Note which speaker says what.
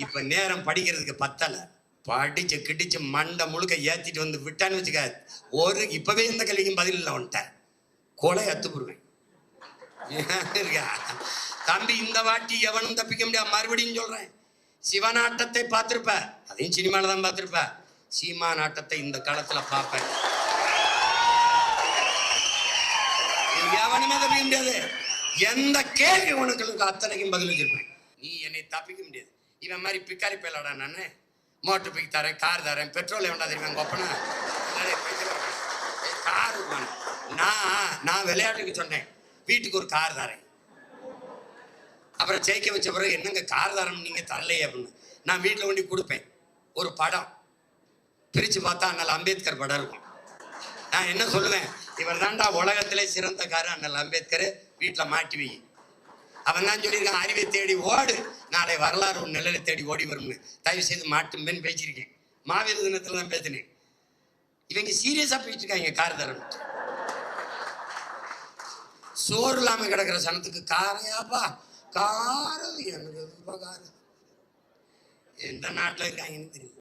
Speaker 1: இப்ப நேரம் படிக்கிறதுக்கு பத்தல. படிச்சு கிடிச்சு மண்டை முழுக்க ஏத்திட்டு வந்து விட்டான்னு வச்சுக்க, ஒரு இப்பவே இந்த கேள்விக்கும் பதில் இல்லை உன்ட்ட. கொலை அத்துப்புருவேன். தம்பி, இந்த வாட்டி எவனும் தப்பிக்க முடியாது. மறுபடியும் சொல்றேன், சிவநாட்டத்தை பார்த்திருப்ப, அதையும் சினிமால தான் பார்த்திருப்ப. சீமா நாட்டத்தை இந்த காலத்துல பார்ப்பேன். எவனுமே தப்பிக்க முடியாது. எந்த கேள்வி உனக்கு அத்தனைக்கும் பதில் வச்சிருப்பேன். நீ என்னை தப்பிக்க முடியாது. இவன் மாதிரி பிக்காரி பேலடா நானு. மோட்டர் பைக் தரேன், கார் தரேன், பெட்ரோல் வேண்டாம் தெரியுமா கொப்பனா கார். நான் விளையாட்டுக்கு சொன்னேன், வீட்டுக்கு ஒரு கார் தரேன். அப்புறம் ஜெயிக்க வச்ச பிறகு என்னங்க கார் தரேன் நீங்க தரலையே அப்படின்னு நான் வீட்டில் கொண்டு கொடுப்பேன். ஒரு படம் பிரிச்சு பார்த்தா அண்ணல் அம்பேத்கர் படம் இருக்கும். நான் என்ன சொல்லுவேன், இவர் தாண்டா உலகத்திலே சிறந்த காரு அண்ணல் அம்பேத்கர், வீட்டில் மாட்டி வை. அவன் தான் சொல்லியிருக்கான், அறிவை தேடி ஓடு, நாளை வரலாறு ஒரு நிலையில தேடி ஓடி வரும்னு. தயவு செய்து மாட்டும்பேன்னு பேசியிருக்கேன். மாவீர தினத்துல தான் பேசினேன். இவங்க சீரியஸா போயிட்டு இருக்காங்க கார் தரேன். சோறு இல்லாம கிடக்கிற சனத்துக்கு காரையாப்பா காரம். எனக்கு காரம் எந்த நாட்டில் இருக்காங்கன்னு தெரியும்.